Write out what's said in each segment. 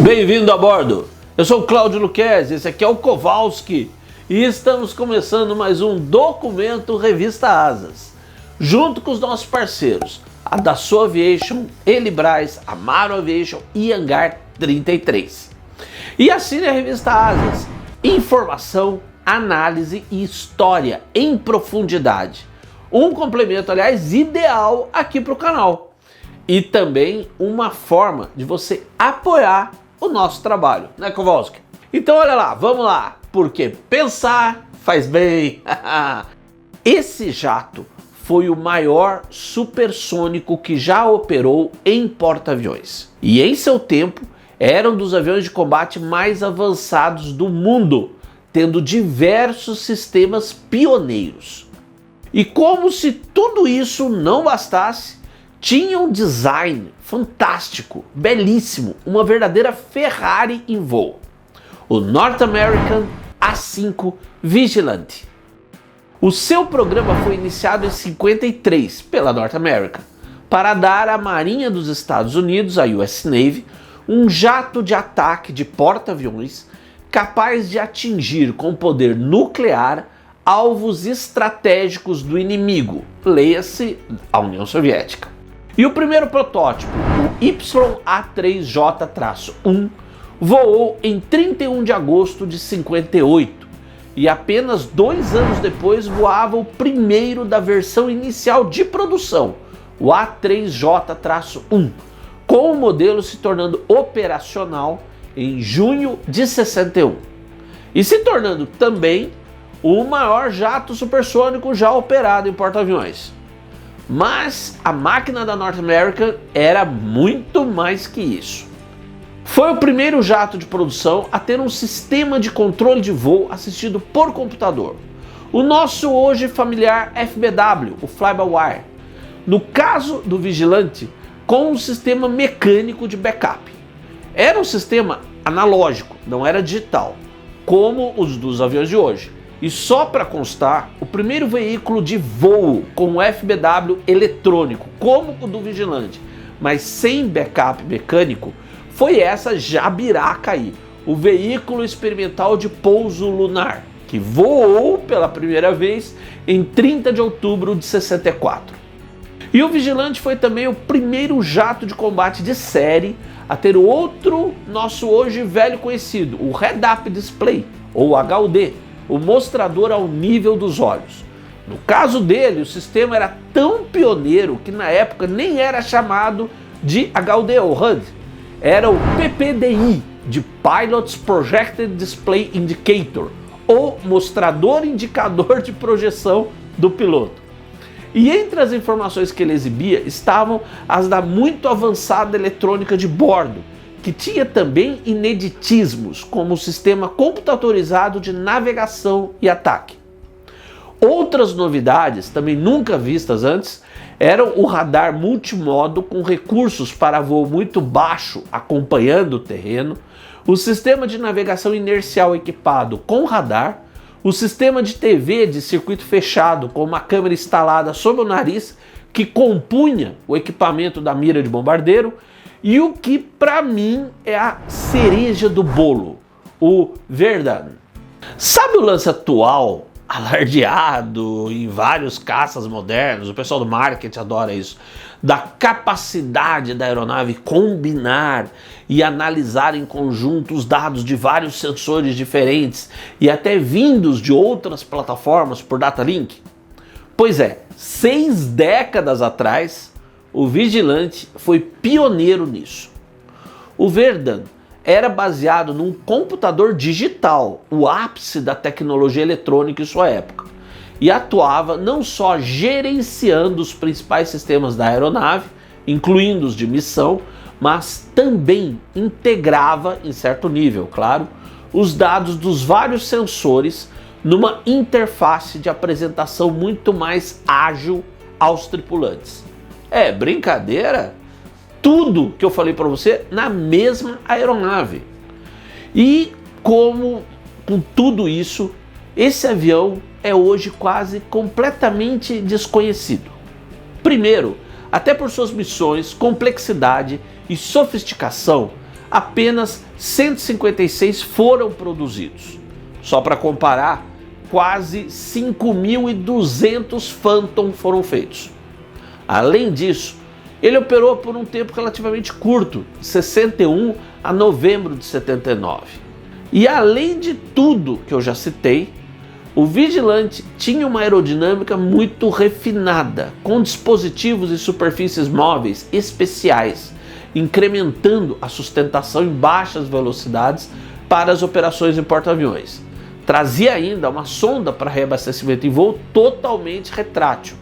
Bem-vindo a bordo! Eu sou o Cláudio Luquezzi, esse aqui é o Kowalski e estamos começando mais um Documento Revista Asas, junto com os nossos parceiros, a Dassault Aviation, Elibraz, Amaro Aviation e Hangar 33. E assine a Revista Asas, informação, análise e história em profundidade. Um complemento, aliás, ideal aqui para o canal. E também uma forma de você apoiar o nosso trabalho, né, Kowalski? Então olha lá, vamos lá, porque pensar faz bem. Esse jato foi o maior supersônico que já operou em porta-aviões. E em seu tempo, era um dos aviões de combate mais avançados do mundo, tendo diversos sistemas pioneiros. E como se tudo isso não bastasse, tinha um design fantástico, belíssimo, uma verdadeira Ferrari em voo. O North American A5 Vigilante. O seu programa foi iniciado em 53 pela North American, para dar à Marinha dos Estados Unidos, a US Navy, um jato de ataque de porta-aviões capaz de atingir com poder nuclear alvos estratégicos do inimigo, leia-se a União Soviética. E o primeiro protótipo, o YA3J-1, voou em 31 de agosto de 58 e apenas 2 anos depois voava o primeiro da versão inicial de produção, o A3J-1, com o modelo se tornando operacional em junho de 61 e se tornando também o maior jato supersônico já operado em porta-aviões. Mas a máquina da North American era muito mais que isso. Foi o primeiro jato de produção a ter um sistema de controle de voo assistido por computador. O nosso hoje familiar FBW, o Fly-by-Wire. No caso do Vigilante, com um sistema mecânico de backup. Era um sistema analógico, não era digital, como os dos aviões de hoje. E só para constar, o primeiro veículo de voo com FBW eletrônico, como o do Vigilante, mas sem backup mecânico, foi essa Jabiraca aí, o veículo experimental de pouso lunar, que voou pela primeira vez em 30 de outubro de 64. E o Vigilante foi também o primeiro jato de combate de série a ter outro nosso hoje velho conhecido, o Head-Up Display, ou HUD, o mostrador ao nível dos olhos. No caso dele, o sistema era tão pioneiro que na época nem era chamado de HUD ou HUD, era o PPDI, de Pilot's Projected Display Indicator, ou mostrador indicador de projeção do piloto. E entre as informações que ele exibia estavam as da muito avançada eletrônica de bordo, que tinha também ineditismos, como o sistema computadorizado de navegação e ataque. Outras novidades, também nunca vistas antes, eram o radar multimodo com recursos para voo muito baixo acompanhando o terreno, o sistema de navegação inercial equipado com radar, o sistema de TV de circuito fechado com uma câmera instalada sob o nariz que compunha o equipamento da mira de bombardeiro, e o que para mim é a cereja do bolo, o Verdun. Sabe o lance atual, alardeado em vários caças modernos, o pessoal do marketing adora isso, da capacidade da aeronave combinar e analisar em conjunto os dados de vários sensores diferentes e até vindos de outras plataformas por data link? Pois é, 6 décadas atrás, o Vigilante foi pioneiro nisso. O Verdun era baseado num computador digital, o ápice da tecnologia eletrônica em sua época, e atuava não só gerenciando os principais sistemas da aeronave, incluindo os de missão, mas também integrava, em certo nível, claro, os dados dos vários sensores numa interface de apresentação muito mais ágil aos tripulantes. É brincadeira? Tudo que eu falei para você na mesma aeronave. E como com tudo isso, esse avião é hoje quase completamente desconhecido. Primeiro, até por suas missões, complexidade e sofisticação, apenas 156 foram produzidos. Só para comparar, quase 5.200 Phantom foram feitos. Além disso, ele operou por um tempo relativamente curto, de 61 a novembro de 79. E além de tudo que eu já citei, o Vigilante tinha uma aerodinâmica muito refinada, com dispositivos e superfícies móveis especiais, incrementando a sustentação em baixas velocidades para as operações em porta-aviões. Trazia ainda uma sonda para reabastecimento em voo totalmente retrátil,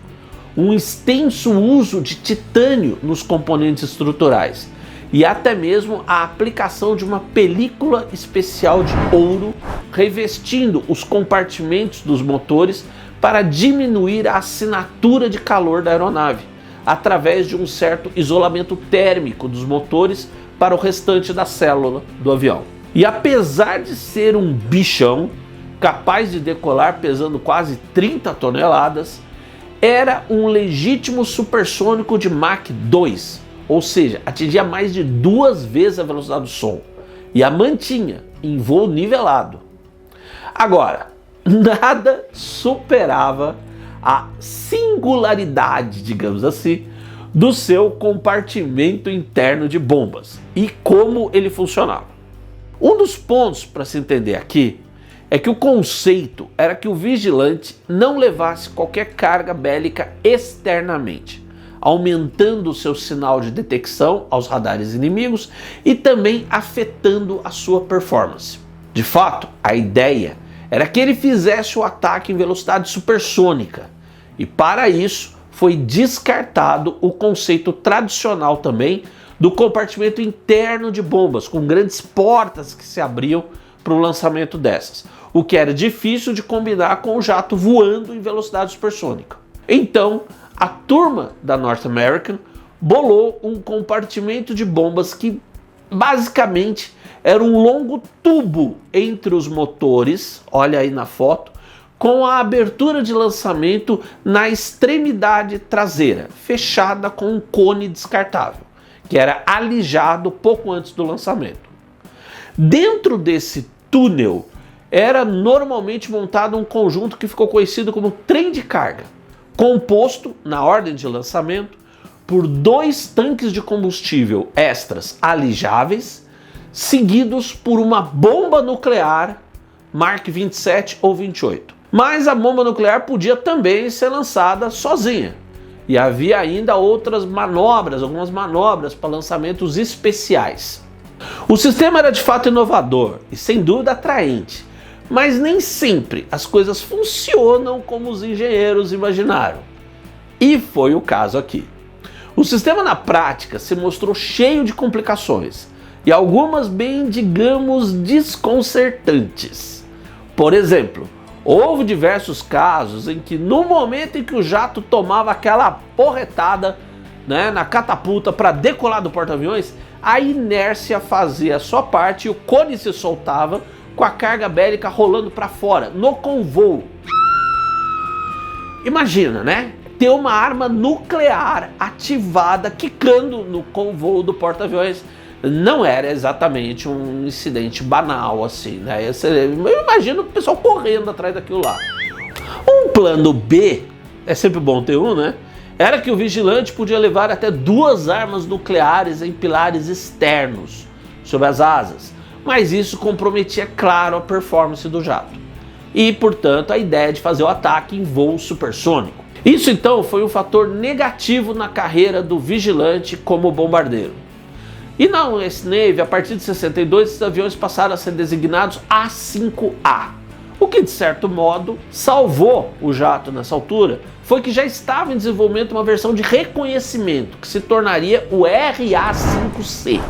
um extenso uso de titânio nos componentes estruturais e até mesmo a aplicação de uma película especial de ouro revestindo os compartimentos dos motores para diminuir a assinatura de calor da aeronave, através de um certo isolamento térmico dos motores para o restante da célula do avião. E apesar de ser um bichão, capaz de decolar pesando quase 30 toneladas, era um legítimo supersônico de Mach 2, ou seja, atingia mais de 2 vezes a velocidade do som e a mantinha em voo nivelado. Agora, nada superava a singularidade, digamos assim, do seu compartimento interno de bombas e como ele funcionava. Um dos pontos para se entender aqui é que o conceito era que o Vigilante não levasse qualquer carga bélica externamente, aumentando o seu sinal de detecção aos radares inimigos e também afetando a sua performance. De fato, a ideia era que ele fizesse o ataque em velocidade supersônica, e para isso foi descartado o conceito tradicional também do compartimento interno de bombas, com grandes portas que se abriam para o lançamento dessas, o que era difícil de combinar com o jato voando em velocidade supersônica. Então, a turma da North American bolou um compartimento de bombas que basicamente era um longo tubo entre os motores, olha aí na foto, com a abertura de lançamento na extremidade traseira, fechada com um cone descartável, que era alijado pouco antes do lançamento. Dentro desse túnel era normalmente montado um conjunto que ficou conhecido como trem de carga, composto, na ordem de lançamento, por 2 tanques de combustível extras alijáveis, seguidos por uma bomba nuclear Mark 27 ou 28. Mas a bomba nuclear podia também ser lançada sozinha. E havia ainda outras manobras, algumas manobras para lançamentos especiais. O sistema era de fato inovador e sem dúvida atraente, mas nem sempre as coisas funcionam como os engenheiros imaginaram. E foi o caso aqui. O sistema na prática se mostrou cheio de complicações e algumas bem, digamos, desconcertantes. Por exemplo, houve diversos casos em que no momento em que o jato tomava aquela porretada, na catapulta para decolar do porta-aviões, a inércia fazia a sua parte e o cone se soltava com a carga bélica rolando para fora, no convoo. Imagina, ter uma arma nuclear ativada quicando no convoo do porta-aviões. Não era exatamente um incidente banal assim, eu imagino o pessoal correndo atrás daquilo lá. Um plano B, é sempre bom ter um, era que o Vigilante podia levar até 2 armas nucleares em pilares externos sobre as asas, mas isso comprometia, claro, a performance do jato e, portanto, a ideia de fazer o ataque em voo supersônico. Isso então foi um fator negativo na carreira do Vigilante como bombardeiro. E na US Navy, a partir de 62, esses aviões passaram a ser designados A5A. O que, de certo modo, salvou o jato nessa altura foi que já estava em desenvolvimento uma versão de reconhecimento, que se tornaria o RA5C.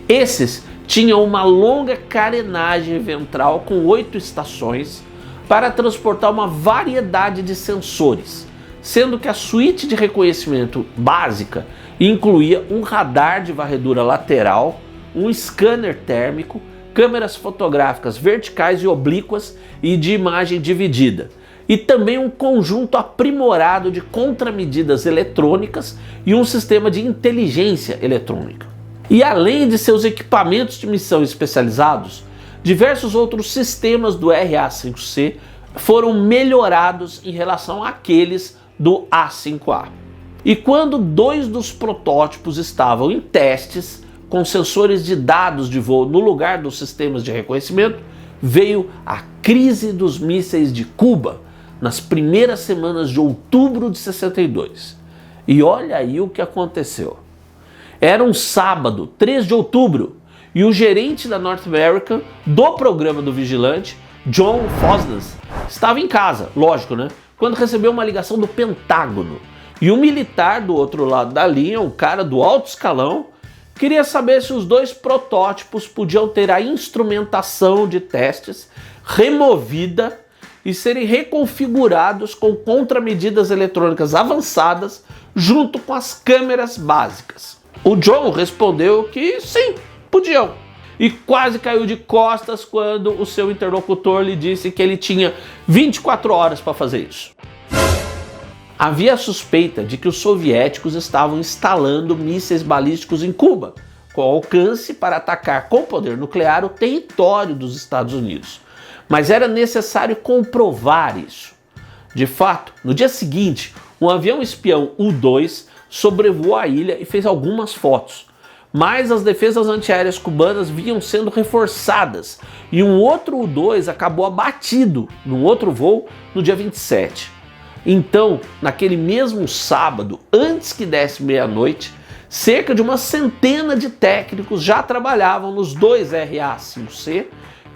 Esses tinham uma longa carenagem ventral com 8 estações para transportar uma variedade de sensores, sendo que a suíte de reconhecimento básica incluía um radar de varredura lateral, um scanner térmico, câmeras fotográficas verticais e oblíquas e de imagem dividida, e também um conjunto aprimorado de contramedidas eletrônicas e um sistema de inteligência eletrônica. E além de seus equipamentos de missão especializados, diversos outros sistemas do RA-5C foram melhorados em relação àqueles do A-5A. E quando 2 dos protótipos estavam em testes, com sensores de dados de voo no lugar dos sistemas de reconhecimento, veio a crise dos mísseis de Cuba nas primeiras semanas de outubro de 62. E olha aí o que aconteceu. Era um sábado, 3 de outubro, e o gerente da North American do programa do Vigilante, John Fosnes, estava em casa, lógico, né? Quando recebeu uma ligação do Pentágono. E o militar do outro lado da linha, um cara do alto escalão, queria saber se os 2 protótipos podiam ter a instrumentação de testes removida e serem reconfigurados com contramedidas eletrônicas avançadas junto com as câmeras básicas. O John respondeu que sim, podiam. E quase caiu de costas quando o seu interlocutor lhe disse que ele tinha 24 horas para fazer isso. Havia a suspeita de que os soviéticos estavam instalando mísseis balísticos em Cuba, com alcance para atacar com poder nuclear o território dos Estados Unidos. Mas era necessário comprovar isso. De fato, no dia seguinte, um avião espião U-2 sobrevoou a ilha e fez algumas fotos. Mas as defesas antiaéreas cubanas vinham sendo reforçadas e um outro U-2 acabou abatido num outro voo no dia 27. Então, naquele mesmo sábado, antes que desse meia-noite, cerca de uma centena de técnicos já trabalhavam nos 2 RA-5C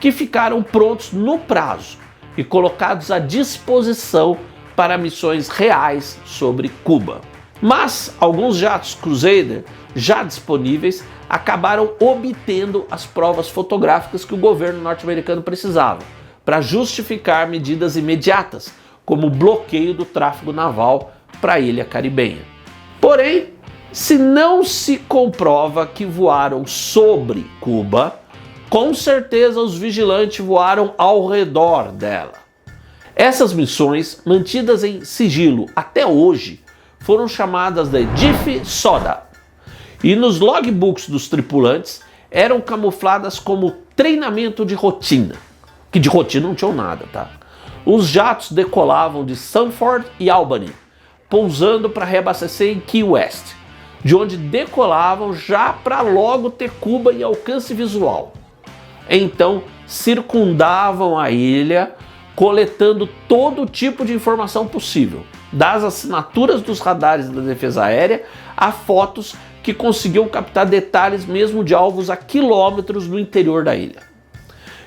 que ficaram prontos no prazo e colocados à disposição para missões reais sobre Cuba. Mas alguns jatos Crusader já disponíveis acabaram obtendo as provas fotográficas que o governo norte-americano precisava para justificar medidas imediatas, como o bloqueio do tráfego naval para a ilha caribenha. Porém, se não se comprova que voaram sobre Cuba, com certeza os vigilantes voaram ao redor dela. Essas missões, mantidas em sigilo até hoje, foram chamadas de DIF-SODA e nos logbooks dos tripulantes eram camufladas como treinamento de rotina, que de rotina não tinham nada, tá? Os jatos decolavam de Sanford e Albany, pousando para reabastecer em Key West, de onde decolavam já para logo ter Cuba em alcance visual. Então circundavam a ilha, coletando todo tipo de informação possível, das assinaturas dos radares da defesa aérea a fotos que conseguiam captar detalhes mesmo de alvos a quilômetros no interior da ilha.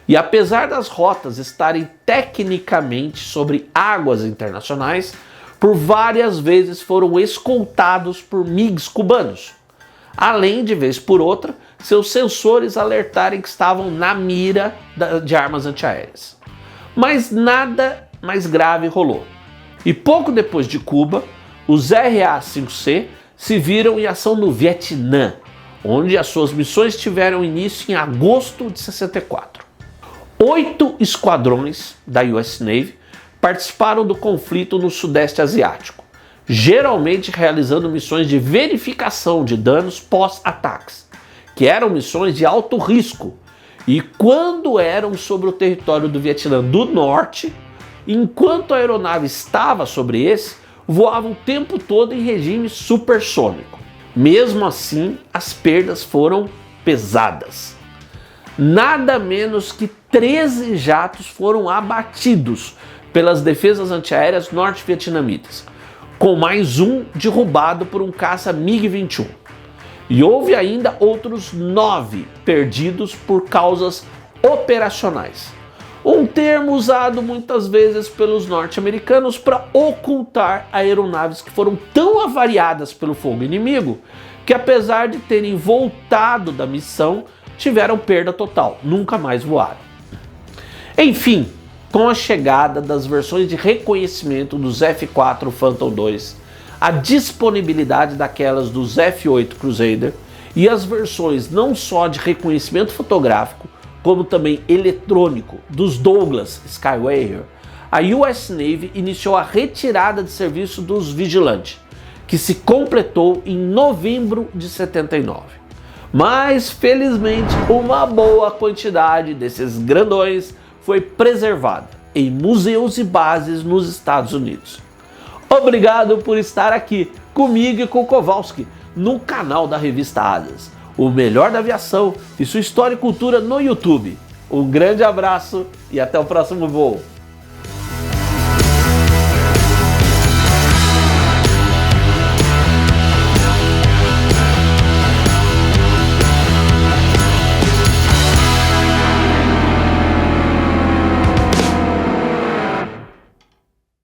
E apesar das rotas estarem tecnicamente sobre águas internacionais, por várias vezes foram escoltados por MiGs cubanos, além de vez por outra seus sensores alertarem que estavam na mira de armas antiaéreas. Mas nada mais grave rolou. E pouco depois de Cuba, os RA-5C se viram em ação no Vietnã, onde as suas missões tiveram início em agosto de 64. 8 esquadrões da US Navy participaram do conflito no Sudeste Asiático, geralmente realizando missões de verificação de danos pós-ataques, que eram missões de alto risco, e quando eram sobre o território do Vietnã do Norte, enquanto a aeronave estava sobre esse, voava o tempo todo em regime supersônico. Mesmo assim, as perdas foram pesadas. Nada menos que 13 jatos foram abatidos pelas defesas antiaéreas norte-vietnamitas, com mais um derrubado por um caça MiG-21. E houve ainda outros 9 perdidos por causas operacionais. Um termo usado muitas vezes pelos norte-americanos para ocultar aeronaves que foram tão avariadas pelo fogo inimigo que, apesar de terem voltado da missão, tiveram perda total, nunca mais voaram. Enfim, com a chegada das versões de reconhecimento dos F-4 Phantom II, a disponibilidade daquelas dos F-8 Crusader e as versões não só de reconhecimento fotográfico, como também eletrônico dos Douglas Skywayher, a US Navy iniciou a retirada de serviço dos Vigilante, que se completou em novembro de 79. Mas felizmente uma boa quantidade desses grandões foi preservada em museus e bases nos Estados Unidos. Obrigado por estar aqui comigo e com o Kowalski no canal da Revista Asas, o melhor da aviação e sua história e cultura no YouTube. Um grande abraço e até o próximo voo.